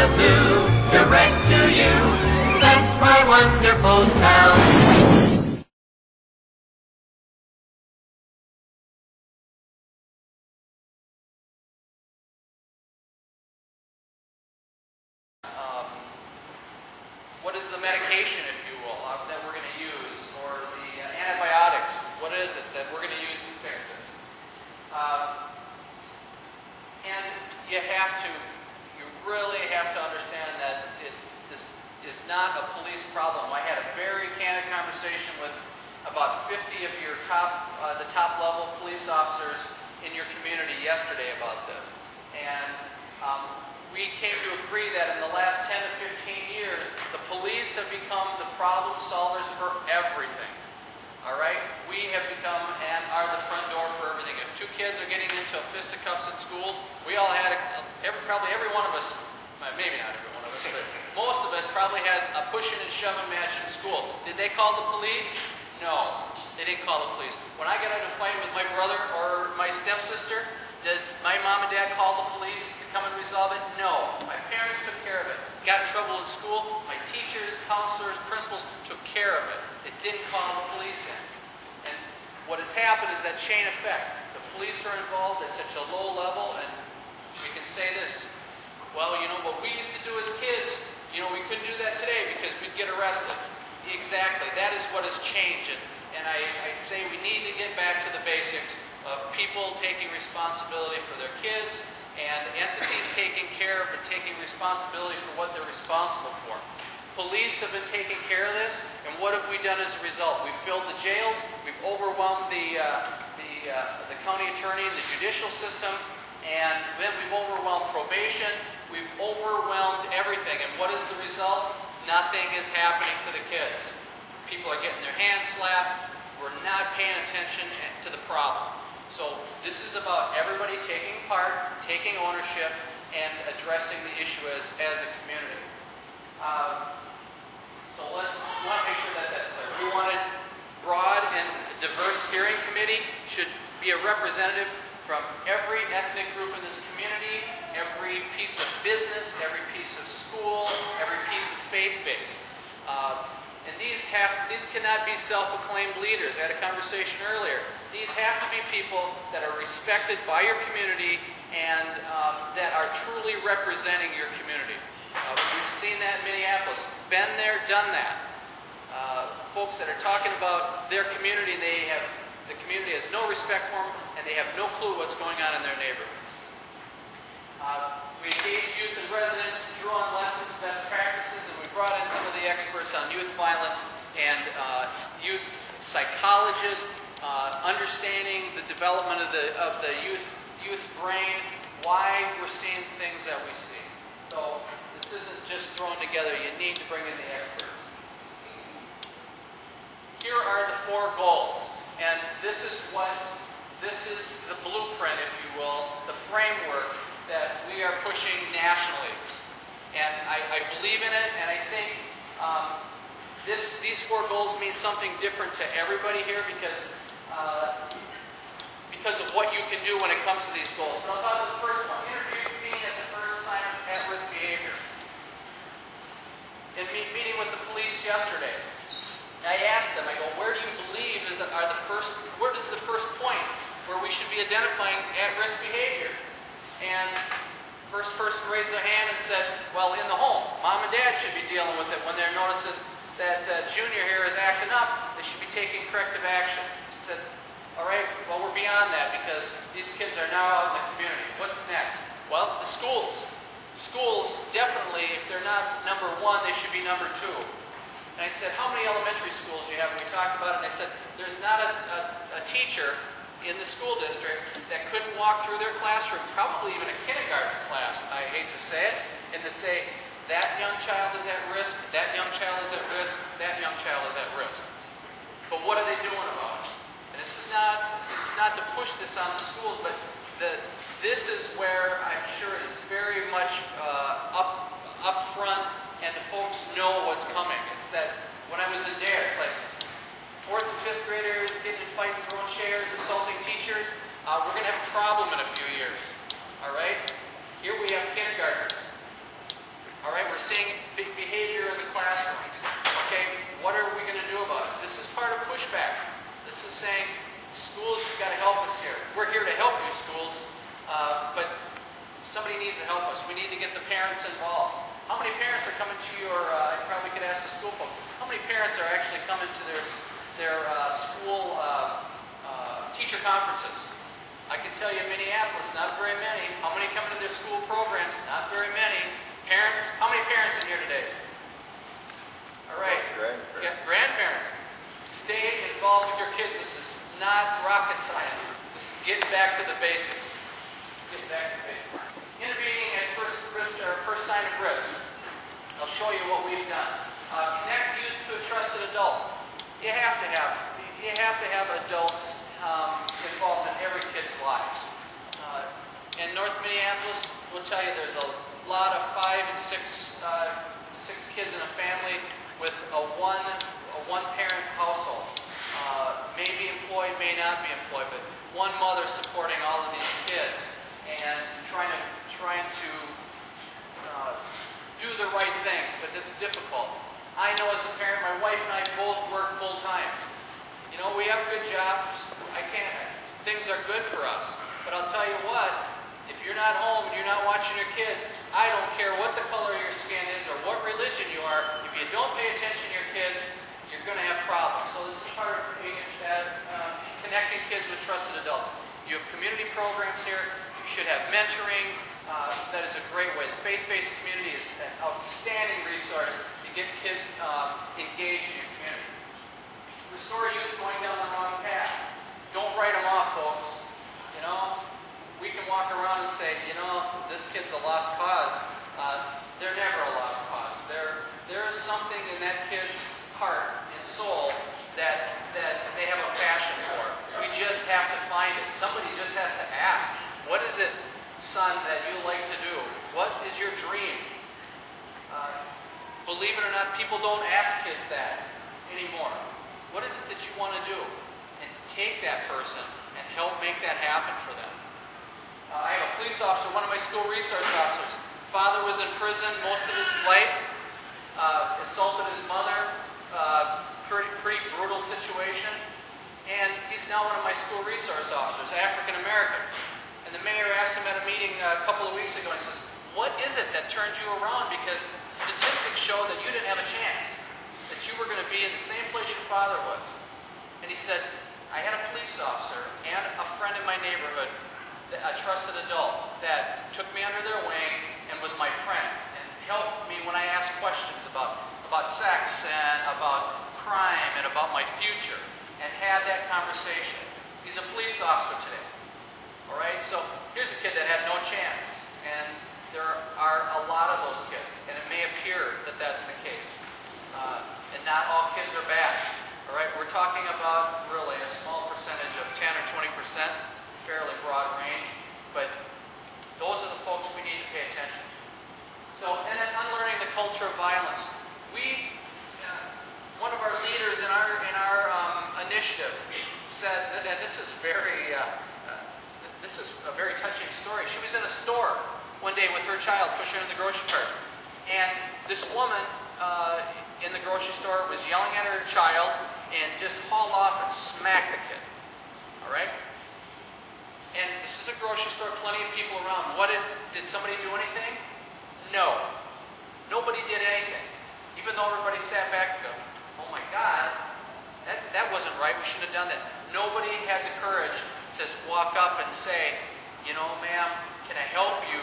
a zoo, direct to you. That's my wonderful town. What is the medication, if you will, that we're going to use, or the antibiotics? What is it that we're going to use to fix this? And you really have to understand that this is not a police problem. I had a very candid conversation with about 50 of your the top level police officers in your community yesterday about this. And we came to agree that in the last 10 to 15 years, the police have become the problem solvers for everything. All right? We have become and are the front door for everything. If two kids are getting into fisticuffs at school, we all had, probably every one of us, maybe not every one of us, but most of us probably had a pushing and shoving match in school. Did they call the police? No, they didn't call the police. When I got into a fight with my brother or my stepsister, did my mom and dad call the police to come and resolve it? No. My parents took care of it. Got in trouble in school, my teachers, counselors, principals took care of it. They didn't call the police in. And what has happened is that chain effect. The police are involved at such a low level, and we can say this, well, you know, what we used to do as kids, you know, we couldn't do that today because we'd get arrested. Exactly. That is what has changed. And I say we need to get back to the basics of people taking responsibility for their kids and entities taking care of and taking responsibility for what they're responsible for. Police have been taking care of this, and what have we done as a result? We've filled the jails, we've overwhelmed the county attorney and the judicial system, and then we've overwhelmed probation, we've overwhelmed everything, and what is the result? Nothing is happening to the kids. People are getting their hands slapped, we're not paying attention to the problem. So this is about everybody taking part, taking ownership, and addressing the issue as a community. So we want to make sure that that's clear. We want a broad and diverse steering committee. Should be a representative from every ethnic group in this community, every piece of business, every piece of school, every piece of faith-based. And these cannot be self-acclaimed leaders. I had a conversation earlier. These have to be people that are respected by your community and that are truly representing your community. We've seen that in Minneapolis. Been there, done that. Folks that are talking about their community, the community has no respect for them, and they have no clue what's going on in their neighborhood. We engaged youth and residents, drew on lessons, best practices, and we brought in some of the experts on youth violence and youth psychologists, understanding the development of the youth's brain, why we're seeing things that we see. So this isn't just thrown together. You need to bring in the experts. Here are the 4 goals, and this is the blueprint, if you will, the framework that we are pushing nationally. And I believe in it, and I think these 4 goals mean something different to everybody here because of what you can do when it comes to these goals. But I'll talk about the first one, intervening at the first sign of at-risk behavior. In meeting with the police yesterday, I asked them, I go, where do you believe what is the first point where we should be identifying at-risk behavior? And first person raised their hand and said, well, in the home. Mom and dad should be dealing with it when they're noticing that Junior here is acting up. They should be taking corrective action. I said, all right, well, we're beyond that because these kids are now out in the community. What's next? Well, the schools. Schools, definitely, if they're not number 1, they should be number 2. And I said, how many elementary schools do you have? And we talked about it, and I said, there's not a teacher in the school district that couldn't walk through their classroom, probably even a kindergarten class, I hate to say it, and to say, that young child is at risk, that young child is at risk, that young child is at risk. But what are they doing about it? And it's not to push this on the schools, but this is where I'm sure it is very much up front, and the folks know what's coming. It's that when I was in DARE, it's like 4th and 5th graders getting in fights, throwing chairs, assaulting teachers. We're going to have a problem in a few years. All right? Here we have kindergartners. seeing behavior in the classrooms. Okay, what are we going to do about it? This is part of pushback. This is saying, schools, you've got to help us here. We're here to help you, schools, but somebody needs to help us. We need to get the parents involved. How many parents are coming to your, I probably could ask the school folks, how many parents are actually coming to their school teacher conferences? I can tell you in Minneapolis, not very many. How many come to their school programs? Not very many. Parents, how many parents in here today? All right. Grandparents. Stay involved with your kids. This is not rocket science. This is getting back to the basics. Getting back to the basics. Intervening at first sign of risk. I'll show you what we've done. Connect youth to a trusted adult. You have to have adults involved in every kid's lives. In North Minneapolis, we'll tell you there's a lot of 5 and 6 kids in a family with a one-parent household. May be employed, may not be employed, but one mother supporting all of these kids and trying to do the right things, but it's difficult. I know as a parent, my wife and I both work full time. You know, we have good jobs. Things are good for us. But I'll tell you what, if you're not home and you're not watching your kids, I don't care what the color of your skin is or what religion you are, if you don't pay attention to your kids, you're going to have problems. So this is part of connecting kids with trusted adults. You have community programs here. You should have mentoring. That is a great way. The faith-based community is an outstanding resource to get kids engaged in your community. Restore youth going down the wrong path. Don't write them off, folks. You know, we can walk around and say, you know, this kid's a lost cause. They're never a lost cause. There is something in that kid's heart and soul that they have a passion for. We just have to find it. Somebody just has to ask, what is it, son, that you like to do? What is your dream? Believe it or not, people don't ask kids that anymore. What is it that you want to do? And take that person and help make that happen for them. I have a police officer, one of my school resource officers. Father was in prison most of his life, assaulted his mother, pretty brutal situation. And he's now one of my school resource officers, African American. And the mayor asked him at a meeting a couple of weeks ago, and he says, what is it that turned you around? Because statistics show that you didn't have a chance, that you were going to be in the same place your father was. And he said, I had a police officer and a friend in my neighborhood, a trusted adult, that took me under their wing and was my friend and helped me when I asked questions about sex and about crime and about my future, and had that conversation. He's a police officer today. All right, so here's a kid that had no chance, and there are a lot of those kids, and it may appear that that's the case. And not all kids are bad. All right, we're talking about really a small percentage of 10 or 20%, fairly broad range, but those are the folks we need to pay attention to. So, and then unlearning the culture of violence. One of our leaders in our initiative said, and this is a very touching story. She was in a store one day with her child, pushing in the grocery cart, and this woman in the grocery store was yelling at her child and just hauled off and smacked the kid. All right? And this is a grocery store, plenty of people around. Did somebody do anything? No. Nobody did anything. Even though everybody sat back and go, oh my God, that wasn't right, we shouldn't have done that. Nobody had the courage to walk up and say, you know, ma'am, can I help you?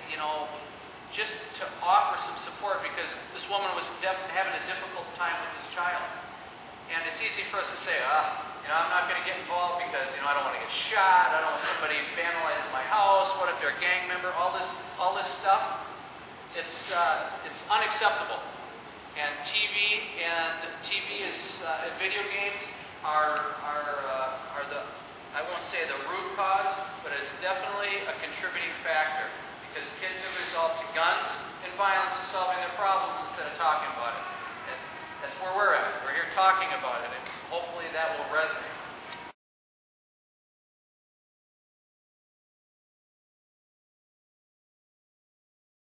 You know, just to offer some support, because this woman was having a difficult time with this child. And it's easy for us to say, you know, I'm not going to get involved because, you know, I don't want to get shot, I don't want somebody vandalizing my house, what if they're a gang member, all this stuff. It's unacceptable. And TV is video games are the, I won't say the root cause, but it's definitely a contributing factor, because kids have resolved to guns and violence to solving their problems instead of talking about it. And that's where we're at. We're here talking about it, and hopefully that will resonate.